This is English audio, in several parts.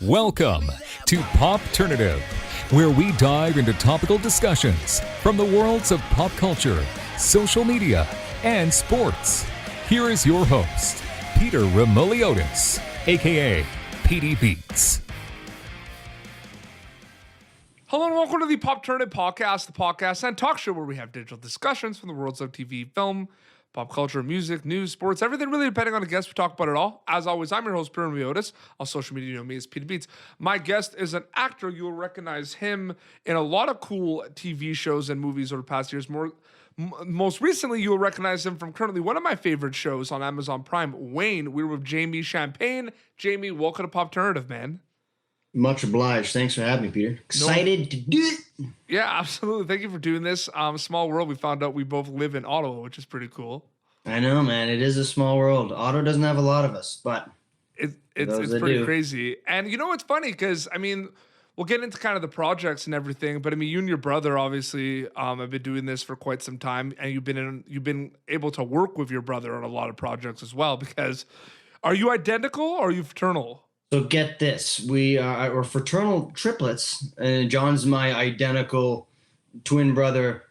Welcome to Popternative, where we dive into topical discussions from the worlds of pop culture, social media, and sports. Here is your host, Peter Remoliotis, aka PD Beats. Hello and welcome to the Popternative podcast, the podcast and talk show where we have digital discussions from the worlds of TV, film, pop culture, music, news, sports, everything really depending on the guest. We talk about it all. As always, I'm your host, Peter Remoliotis. On social media, you know me as Peter Beats. My guest is an actor. You will recognize him in a lot of cool TV shows and movies over the past years. Most recently, you will recognize him from currently one of my favorite shows on Amazon Prime, Wayne. We were with Jamie Champagne. Jamie, welcome to Popternative, man. Much obliged. Thanks for having me, Peter. Excited to do it. Yeah, absolutely. Thank you for doing this. Small world. We found out we both live in Ottawa, which is pretty cool. I know, man. It is a small world. Ottawa doesn't have a lot of us, but it's pretty crazy. And you know, it's funny because, I mean, we'll get into kind of the projects and everything, but I mean, you and your brother obviously have been doing this for quite some time, and you've been able to work with your brother on a lot of projects as well. Because are you identical or are you fraternal? So get this. We're fraternal triplets, and John's my identical twin brother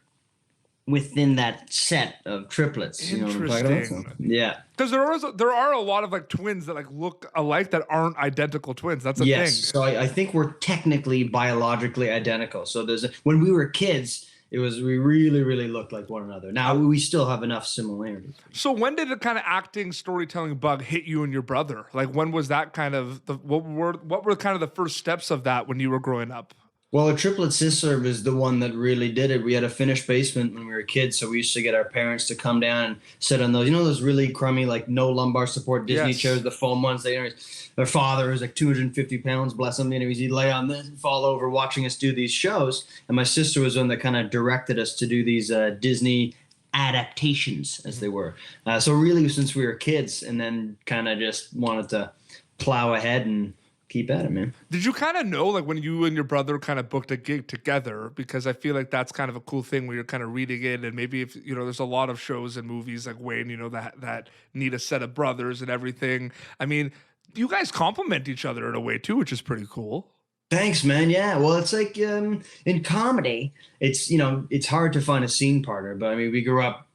within that set of triplets. You know what I'm talking about? So, yeah. Because there are a lot of like twins that like look alike that aren't identical twins. That's a thing. Yes. So I think we're technically biologically identical. So when we were kids, we really, really looked like one another. Now we still have enough similarities. So when did the kind of acting, storytelling bug hit you and your brother? Like when was that kind of what were kind of the first steps of that when you were growing up? Well, a triplet sister was the one that really did it. We had a finished basement when we were kids, so we used to get our parents to come down and sit on those, those really crummy, like no lumbar support Disney chairs, the foam ones. Their father was like 250 pounds, bless him. He'd lay on this and fall over watching us do these shows. And my sister was the one that kind of directed us to do these Disney adaptations, as they were. So really, since we were kids, and then kind of just wanted to plow ahead and keep at it, man. Did you kind of know, like, when you and your brother kind of booked a gig together? Because I feel like that's kind of a cool thing where you're kind of reading it, and maybe if there's a lot of shows and movies like Wayne, that need a set of brothers and everything. I mean, you guys complement each other in a way too, which is pretty cool. Thanks, man. Yeah, well, it's like in comedy, it's hard to find a scene partner, but I mean, we grew up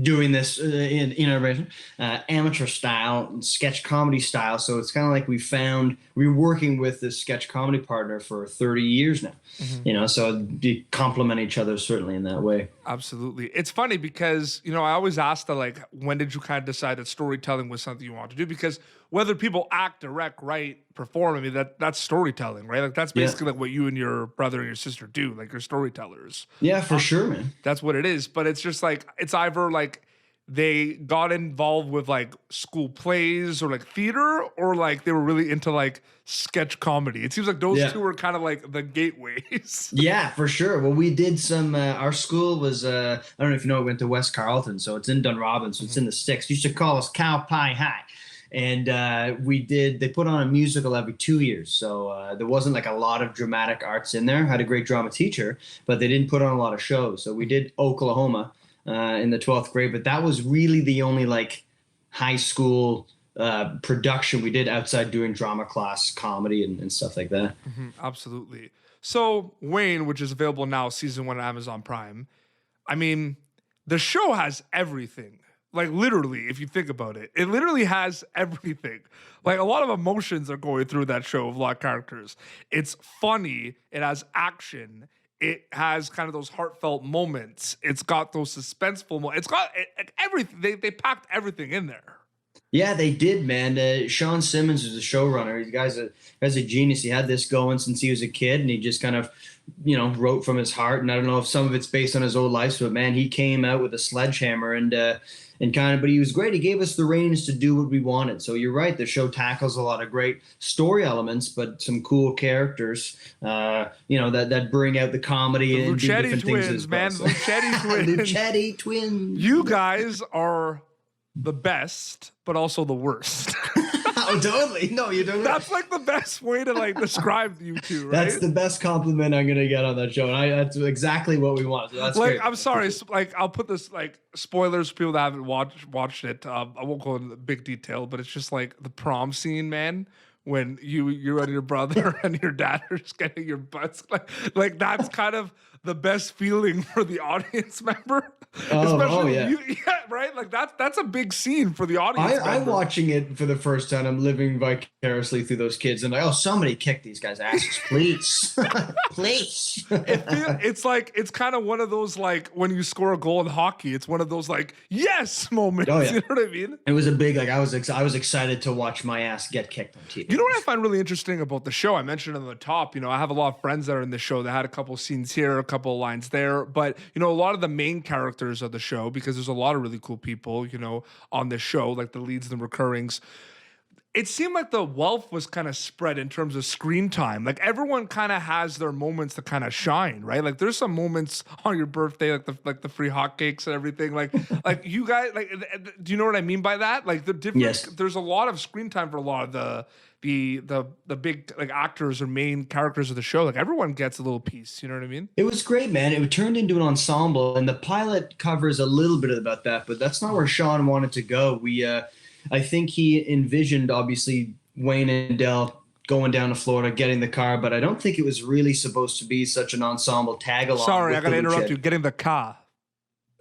doing this in amateur style, sketch comedy style. So it's kind of like we're working with this sketch comedy partner for 30 years now, so we complement each other certainly in that way. Absolutely. It's funny because, I always ask when did you kind of decide that storytelling was something you want to do? Because whether people act, direct, write, perform, I mean, that's storytelling, right? Like that's basically like what you and your brother and your sister do. Like you're storytellers. Yeah, for sure, man. That's what it is. But it's just like, it's either like they got involved with like school plays or like theater, or like they were really into like sketch comedy. It seems like those two were kind of like the gateways. Yeah, for sure. Well, we did some, our school was, I don't know if you know, it went to West Carleton. So it's in Dunrobin. So it's in the sticks. Used to call us Cow Pie High. And they put on a musical every 2 years. So there wasn't like a lot of dramatic arts in there. Had a great drama teacher, but they didn't put on a lot of shows. So we did Oklahoma in the 12th grade, but that was really the only like high school production we did outside doing drama class, comedy and stuff like that. Mm-hmm, absolutely. So Wayne, which is available now, season 1 on Amazon Prime. I mean, the show has everything. Like literally, if you think about it, it literally has everything. Like a lot of emotions are going through that show of a lot of characters. It's funny. It has action. It has kind of those heartfelt moments. It's got those suspenseful moments. It's got everything. They packed everything in there. Yeah, they did, man. Sean Simmons is the showrunner. The guy's a genius. He had this going since he was a kid, and he just kind of, wrote from his heart. And I don't know if some of it's based on his old life, but man, he came out with a sledgehammer but he was great. He gave us the reins to do what we wanted. So you're right. The show tackles a lot of great story elements, but some cool characters, that bring out the comedy and do different twins, things as well. Man, Luccetti twins. Luccetti twins. You guys are the best, but also the worst. Oh, totally. No, you don't. That's like the best way to like describe you two, right? That's the best compliment I'm gonna get on that show, and that's exactly what we want. So that's like, great. I'm sorry, like I'll put this like spoilers for people that haven't watched it. I won't go into big detail, but it's just like the prom scene, man, when you and your brother and your dad are just getting your butts like that's kind of the best feeling for the audience member. Especially yeah. Right? Like that's a big scene for the audience member. I'm watching it for the first time. I'm living vicariously through those kids, and like, oh, somebody kick these guys' asses, please, please. It's kind of one of those, like when you score a goal in hockey, it's one of those like yes moments. Oh, yeah. You know what I mean? It was a big, like, I was excited to watch my ass get kicked on TV. You know what I find really interesting about the show? I mentioned on the top, I have a lot of friends that are in the show that had a couple scenes here, a couple lines there, but a lot of the main characters of the show, because there's a lot of really cool people, on this show, like the leads and the recurrings. It seemed like the wealth was kind of spread in terms of screen time. Like everyone kind of has their moments to kind of shine, right? Like there's some moments on your birthday, like the free hotcakes and everything. Like you guys, like, do you know what I mean by that? Like the different. Yes. There's a lot of screen time for a lot of the big like actors or main characters of the show. Like everyone gets a little piece. You know what I mean? It was great, man. It turned into an ensemble, and the pilot covers a little bit about that, but that's not where Sean wanted to go. I think he envisioned, obviously, Wayne and Del going down to Florida, getting the car, but I don't think it was really supposed to be such an ensemble tag-along. Sorry, I got to interrupt you. Getting the car.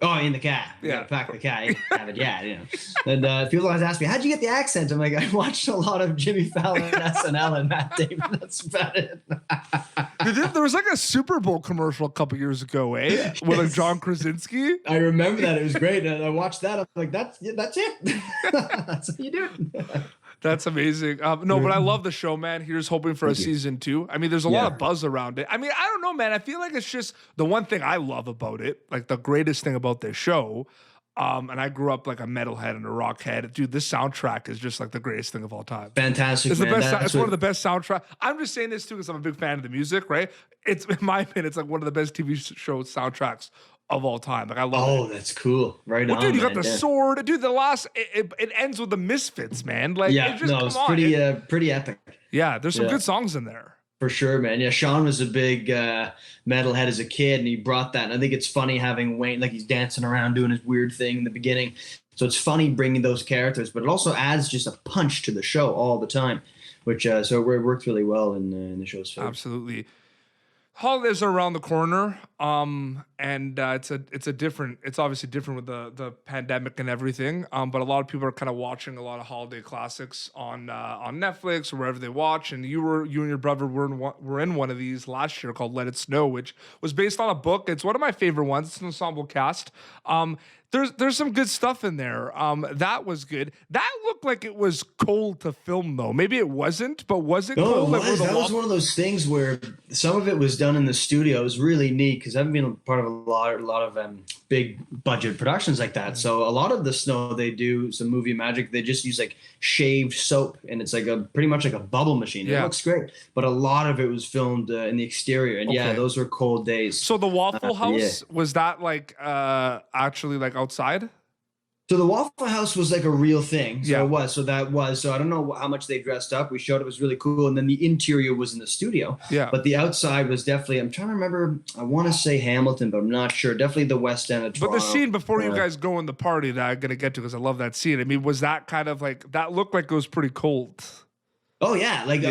Oh, in the car. Yeah. Pack the car. Have it, yeah. And people always ask me, how'd you get the accent? I'm like, I watched a lot of Jimmy Fallon, SNL, and Matt Damon. That's about it. There was like a Super Bowl commercial a couple years ago, with like John Krasinski. I remember that. It was great. And I watched that. I'm like, that's it. That's how you do it. That's amazing. No, but I love the show, man. Here's hoping for a season 2. I mean, there's a lot of buzz around it. I mean, I don't know, man. I feel like it's just the one thing I love about it, like the greatest thing about this show. And I grew up like a metalhead and a rock head. Dude, this soundtrack is just like the greatest thing of all time. Fantastic. It's the best. It's one of the best soundtracks. I'm just saying this too because I'm a big fan of the music, right? It's, in my opinion, it's like one of the best TV show soundtracks of all time. Like I love it. Oh, that's cool. Right on. Dude, you got the sword. Dude, the last it ends with the Misfits, man. Like it's pretty epic. Yeah, there's some good songs in there. For sure, man. Yeah, Sean was a big metalhead as a kid, and he brought that. And I think it's funny having Wayne, like he's dancing around doing his weird thing in the beginning. So it's funny bringing those characters, but it also adds just a punch to the show all the time, which so it worked really well in the show's favor. Absolutely. Holidays are around the corner, and it's obviously different with the pandemic and everything. But a lot of people are kind of watching a lot of holiday classics on Netflix or wherever they watch. And you and your brother were in one of these last year called Let It Snow, which was based on a book. It's one of my favorite ones. It's an ensemble cast. There's some good stuff in there. That was good. That looked like it was cold to film, though. Maybe it wasn't, but was it cold? No, it was. That was one of those things where some of it was done in the studio. It was really neat because I've been a part of a lot of big budget productions like that. So a lot of the snow they do, some movie magic, they just use like shaved soap, and it's like pretty much like a bubble machine. It looks great, but a lot of it was filmed in the exterior, and those were cold days. So the Waffle House, was that like actually like outside? So the Waffle House was like a real thing. So it was. So that was. So I don't know how much they dressed up. We showed it was really cool. And then the interior was in the studio. Yeah. But the outside was definitely, I'm trying to remember, I want to say Hamilton, but I'm not sure. Definitely the West End of Toronto. But the scene before you guys go in the party that I'm going to get to because I love that scene. I mean, was that kind of like, that looked like it was pretty cold? Oh yeah, like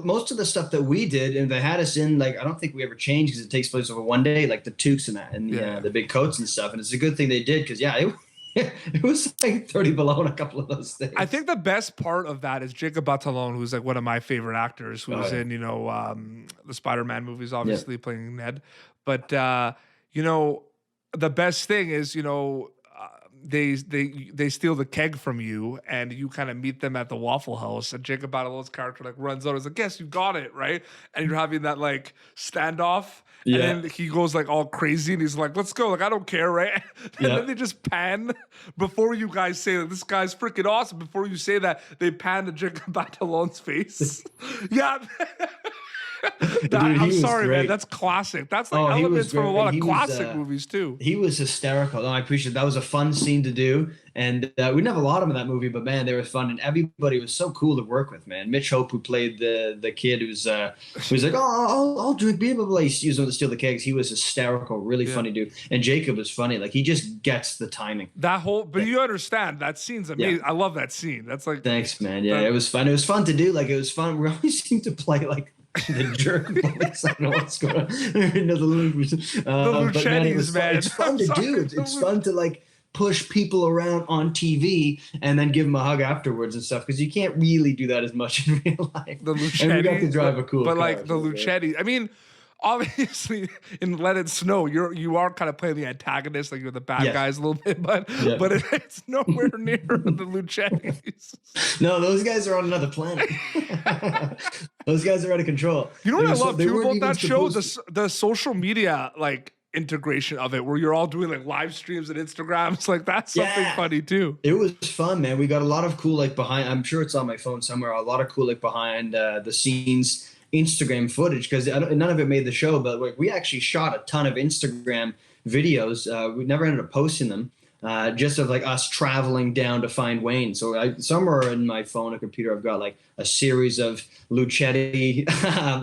most of the stuff that we did, and they had us in, like, I don't think we ever changed because it takes place over one day, like the toques and that, and the big coats and stuff. And it's a good thing they did because it was like 30 below in a couple of those things. I think the best part of that is Jacob Batalon, who's like one of my favorite actors, who's in the Spider-Man movies, obviously playing Ned. But the best thing is they steal the keg from you, and you kind of meet them at the Waffle House, and Jacob Batalon's character like runs out. He's like, "Yes, you got it, right?" And you're having that like standoff. Yeah. And then he goes like all crazy, and he's like, "Let's go!" Like, I don't care, right? And then they just pan before you guys say that this guy's freaking awesome. Before you say that, they pan to Jacob Batalon's face. I'm was sorry, man. great. That's classic. That's like Oh, he was elements from a great. lot of He was, classic movies too. He was hysterical. No, I appreciate it. That was a fun scene to do. And we didn't have a lot of them in that movie, but man, they were fun. And everybody was so cool to work with, man. Mitch Hope, who played the kid who's like, oh, I'll drink beer, blah, blah, blah. He was going to steal the kegs. He was hysterical, really funny dude. And Jacob was funny. Like, he just gets the timing. But you understand, that scene's amazing. Yeah. I love that scene. That's like. Thanks, man. Yeah, it was fun. It was fun to do. Like, it was fun. We always seem to play like the jerk voice. I don't know what's going on. The Lucettis, man. It's fun to do. It's fun to like push people around on TV and then give them a hug afterwards and stuff, because you can't really do that as much in real life. The Lucettis, and we got to drive a cool but car, like the Lucettis, I mean, obviously in Let It Snow, you are kind of playing the antagonist, like you're the bad guys a little bit, but it's nowhere near the Lucettis. No, those guys are on another planet. Those guys are out of control. You know what I love too about that show? The social media like integration of it, where you're all doing like live streams and Instagrams. Like, that's something funny too. It was fun, man. We got a lot of cool like behind. I'm sure it's on my phone somewhere. A lot of cool like behind the scenes Instagram footage, because none of it made the show, but like, we actually shot a ton of Instagram videos. We never ended up posting them. Just of like us traveling down to find Wayne. So somewhere in my phone or computer, I've got like a series of Luccetti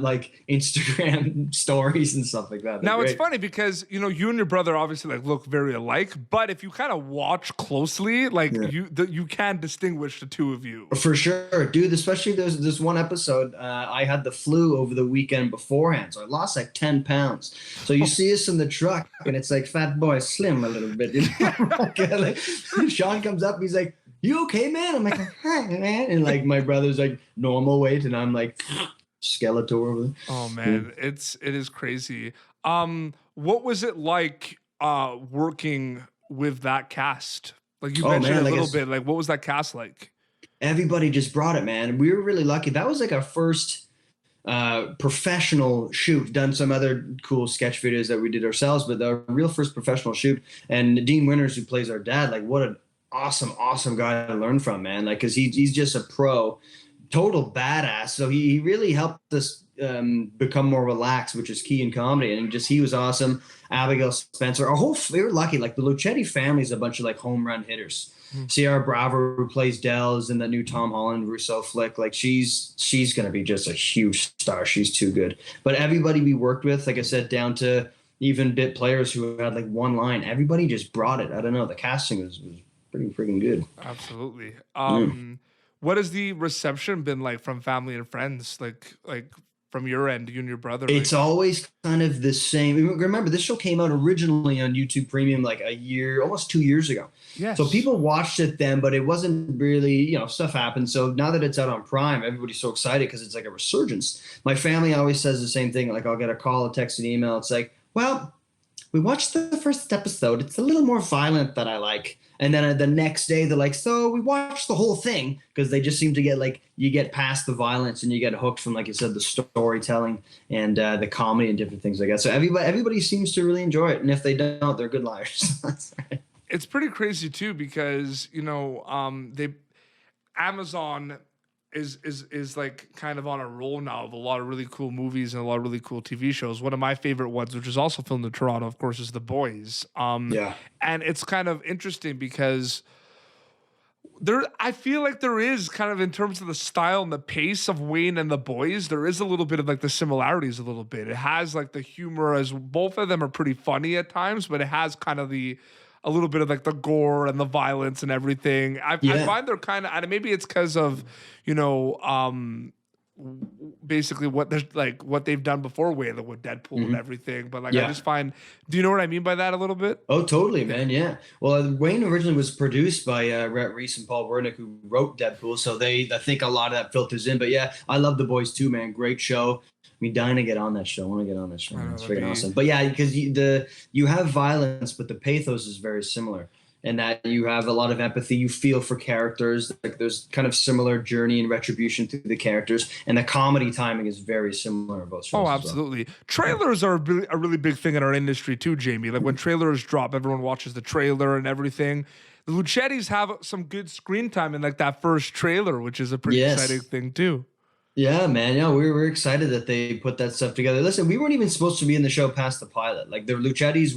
like Instagram stories and stuff like that. Now it's funny because, you and your brother obviously like look very alike, but if you kind of watch closely, like you can distinguish the two of you. For sure, dude. Especially there's this one episode. I had the flu over the weekend beforehand, so I lost like 10 pounds. So you see us in the truck, and it's like Fat Boy Slim a little bit. Like, Sean comes up, he's like, "You okay, man?" I'm like, "Hi, man." And like my brother's like normal weight, and I'm like Skeletor over there. Oh man, it is crazy. What was it like working with that cast? Like, you mentioned a little bit. Like, what was that cast like? Everybody just brought it, man. We were really lucky. That was like our first professional shoot. Done some other cool sketch videos that we did ourselves, but the real first professional shoot. And Dean Winters, who plays our dad, like, what an awesome guy to learn from, man. Like, because he's just a pro, total badass. So he really helped us become more relaxed, which is key in comedy. And he was awesome. Abigail Spencer, we were lucky. Like, the Luccetti family is a bunch of like home run hitters. Sierra Bravo, who plays Dell, is in the new Tom Holland Rousseau flick. Like, she's going to be just a huge star. She's too good. But everybody we worked with, like I said, down to even bit players who had like one line, everybody just brought it. I don't know. The casting was pretty freaking good. Absolutely. What has the reception been like from family and friends? Like from your end, you and your brother? It's always kind of the same. Remember, this show came out originally on YouTube Premium like almost 2 years ago. Yes. So people watched it then, but it wasn't really, stuff happened. So now that it's out on Prime, everybody's so excited because it's like a resurgence. My family always says the same thing. Like, I'll get a call, a text, an email. It's like, well, we watched the first episode. It's a little more violent than I like. And then the next day they're like, so we watched the whole thing, because they just seem to get like, you get past the violence and you get hooked from, like you said, the storytelling and the comedy and different things like that. So everybody seems to really enjoy it. And if they don't, they're good liars. That's right. It's pretty crazy too, because, Amazon is like kind of on a roll now of a lot of really cool movies and a lot of really cool TV shows. One of my favorite ones, which is also filmed in Toronto, of course, is The Boys. And it's kind of interesting because I feel like there is kind of, in terms of the style and the pace of Wayne and The Boys, there is a little bit of like the similarities a little bit. It has like the humor, as both of them are pretty funny at times, but it has kind of a little bit of like the gore and the violence and everything. I find they're kind of, and maybe it's because of, basically what they've done before with Deadpool and everything. But like, I just find, do you know what I mean by that a little bit? Oh, totally, man. Yeah. Well, Wayne originally was produced by Rhett Reese and Paul Wernick, who wrote Deadpool. So I think a lot of that filters in. But yeah, I love The Boys too, man. Great show. I mean, dying to get on that show. I want to get on that show. It's freaking awesome. But yeah, because you have violence, but the pathos is very similar. And that you have a lot of empathy. You feel for characters. Like, there's kind of similar journey and retribution through the characters. And the comedy timing is very similar in both shows. Oh, absolutely. Well. Trailers are a really big thing in our industry too, Jamie. Like, when trailers drop, everyone watches the trailer and everything. The Lucettis have some good screen time in like that first trailer, which is a pretty exciting thing too. Yeah, man. Yeah, we were excited that they put that stuff together. Listen, we weren't even supposed to be in the show past the pilot. Like the Lucettis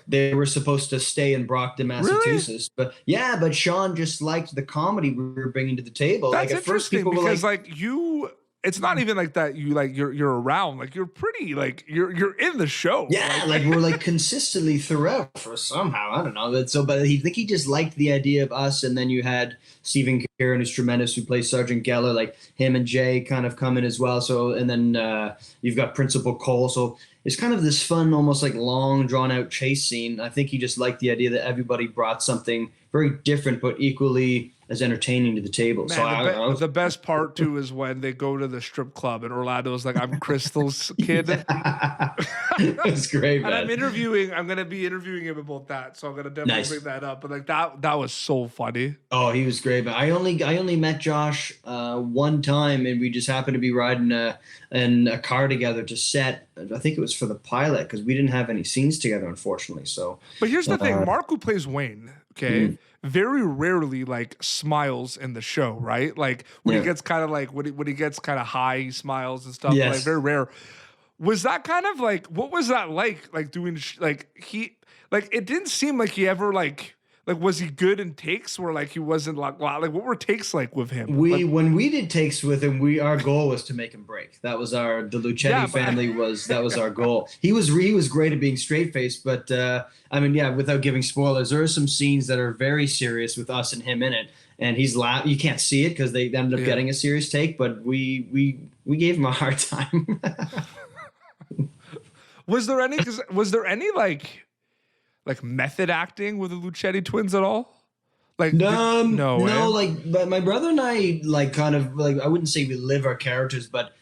they were supposed to stay in Brockton, Really? Massachusetts. But yeah, but Sean just liked the comedy we were bringing to the table. Like That's at first, interesting people were because like, like you, it's not even like that. You like you're around. Like you're pretty. Like you're in the show. yeah, like we're like consistently throughout for somehow. I don't know. But he think he just liked the idea of us. And then you had Stephen Kieran, who's tremendous, who plays Sergeant Geller. Like him and Jay kind of come in as well. So and then you've got Principal Cole. So it's kind of this fun, almost like long drawn out chase scene. I think he just liked the idea that everybody brought something very different but equally as entertaining to the table. Man, So I was the best part too is when they go to the strip club and Orlando's like, "I'm Crystal's kid." It's great, And man. I'm gonna be interviewing him about that, so I'm gonna definitely Nice. bring that up. But like that was so funny. Oh, he was great, man. I only met Josh one time, and we just happened to be riding in a car together to set. I think it was for the pilot because we didn't have any scenes together, unfortunately. So, But here's the thing: Mark, who plays Wayne, okay, very rarely like smiles in the show, right? Like when he Yeah. gets kind of like when he gets kind of high, he smiles and stuff. Like Yes. very rare. Was that kind of like what was that like doing like he like it didn't seem like he ever like was he good in takes where like he wasn't like what were takes like with him? we Like, when we did takes with him, our goal was to make him break. That was the Lucchetti Yeah, but- family that was our goal. He was great at being straight faced, but I mean, yeah, without giving spoilers, there are some scenes that are very serious with us and him in it, and he's you can't see it because they ended up Yeah. getting a serious take, but we gave him a hard time. was there any like method acting with the Lucchetti twins at all? Like no, eh? like but my brother and I like kind of like I wouldn't say we live our characters, but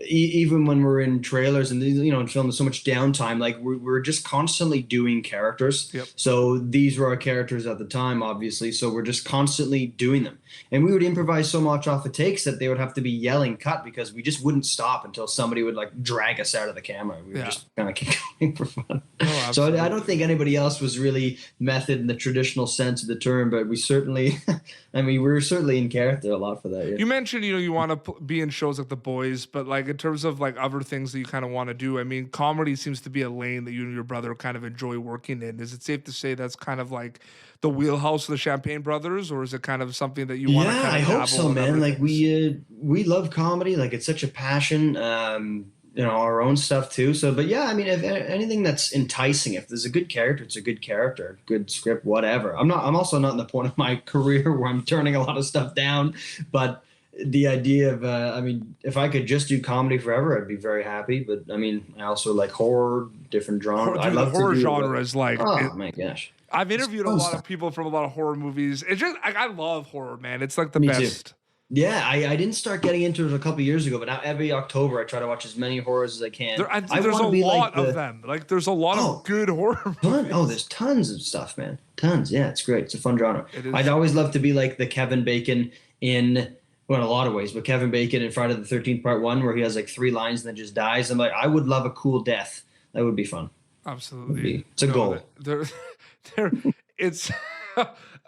even when we're in trailers and in film, there's so much downtime. Like we're just constantly doing characters. Yep. So these were our characters at the time, obviously. So we're just constantly doing them, and we would improvise so much off the takes that they would have to be yelling cut because we just wouldn't stop until somebody would like drag us out of the camera. We would Yeah. just kind of keep going for fun. Oh, So absolutely. I don't think anybody else was really method in the traditional sense of the term, but we certainly, I mean, we were certainly in character a lot for that. Yeah. You mentioned, you want to be in shows like The Boys, but like in terms of like other things that you kind of want to do, I mean, comedy seems to be a lane that you and your brother kind of enjoy working in. Is it safe to say that's kind of like the wheelhouse of the Champagne Brothers, or is it kind of something that you want to Yeah, kind I of hope dabble so, in man. other Like things? we love comedy. Like it's such a passion. Our own stuff too. So, but yeah, I mean, if anything that's enticing, if there's a good character, it's a good character, good script, whatever. I'm also not in the point of my career where I'm turning a lot of stuff down, but the idea of, I mean, if I could just do comedy forever, I'd be very happy. But I mean, I also like horror, different genres. Dude, the horror genre is like oh my gosh. I've interviewed a fun lot stuff. of people from a lot of horror movies. It's just I love horror, man. It's like the Me too. best. Yeah, I didn't start getting into it a couple years ago, but now every October I try to watch as many horrors as I can. There's a wanna be lot like of them. Like there's a lot Oh. of good horror Ton, movies. oh, there's tons of stuff, man. Tons. Yeah, it's great. It's a fun genre. It is. I'd always love to be like the Kevin Bacon in, well, in a lot of ways, but Kevin Bacon in Friday the 13th Part 1, where he has like 3 lines and then just dies. I'm like, I would love a cool death. That would be fun. Absolutely. It's a goal. It's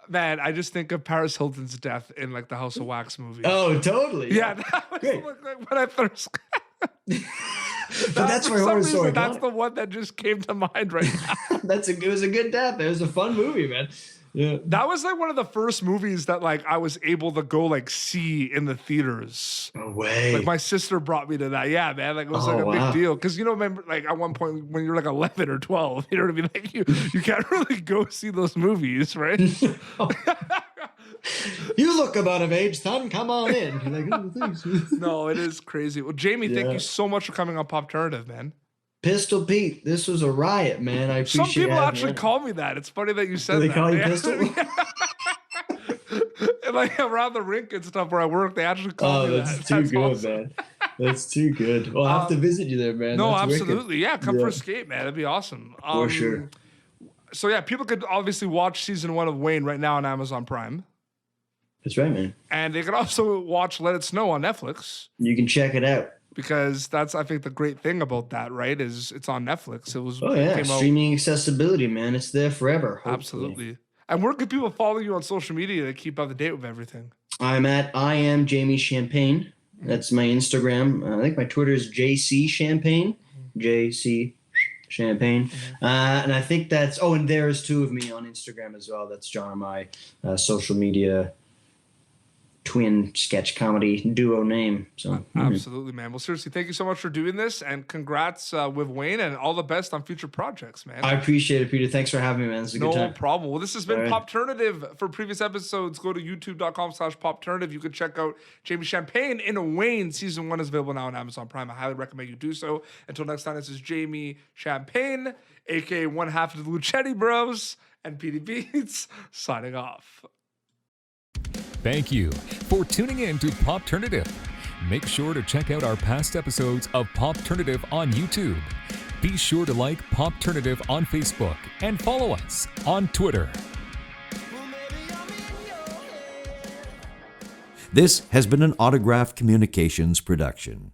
man, I just think of Paris Hilton's death in like the House of Wax movie. Oh, totally. Yeah, that was Great. like when I first. But that's for my some horror reason, story. that's the one that just came to mind right now. It was a good death. It was a fun movie, man. Yeah. That was like one of the first movies that like I was able to go like see in the theaters. No way. Like my sister brought me to that. Yeah, man. Like it was Oh, like a wow. big deal. Cause remember like at one point when you're like 11 or 12, you know what I mean? Like you can't really go see those movies, right? You look about of age, son. Come on in. You're like, oh, thanks. No, it is crazy. Well, Jamie, thank Yeah. you so much for coming on Popternative, man. Pistol Pete, this was a riot, man. I appreciate Some people having actually me. call me that. It's funny that you said Do they that. call you Yeah. Pistol? And like around the rink and stuff where I work, they actually call Oh, me that's that. too good, awesome. man. That's too good. Well, I'll have to visit you there, man. No, That's wicked. absolutely. Yeah, come Yeah. for a skate, man. That'd be awesome. For sure. So yeah, people could obviously watch season 1 of Wayne right now on Amazon Prime. That's right, man. And they could also watch Let It Snow on Netflix. You can check it out. Because that's, I think, the great thing about that, right? Is it's on Netflix. Oh it yeah, came out- streaming accessibility, man. It's there forever. Hopefully. Absolutely. And where can people follow you on social media to keep up to date with everything? I'm at I am Jamie Champagne That's my Instagram. I think my Twitter is JC Champagne. JC Champagne. And I think that's, and there's two of me on Instagram as well. That's John and my social media twin sketch comedy duo name. So absolutely, man. Well, seriously, thank you so much for doing this, and congrats with Wayne, and all the best on future projects, man. I appreciate it, Peter. Thanks for having me, man. It's a good time. No problem. Well, this has been All right. Popternative. For previous episodes, go to youtube.com/Popternative. You can check out Jamie Champagne in Wayne. Season 1 is available now on Amazon Prime. I highly recommend you do so. Until next time, this is Jamie Champagne, aka one half of the Luccetti Bros, and PD Beats, signing off. Thank you for tuning in to Popternative. Make sure to check out our past episodes of Popternative on YouTube. Be sure to like Popternative on Facebook and follow us on Twitter. This has been an Autograph Communications production.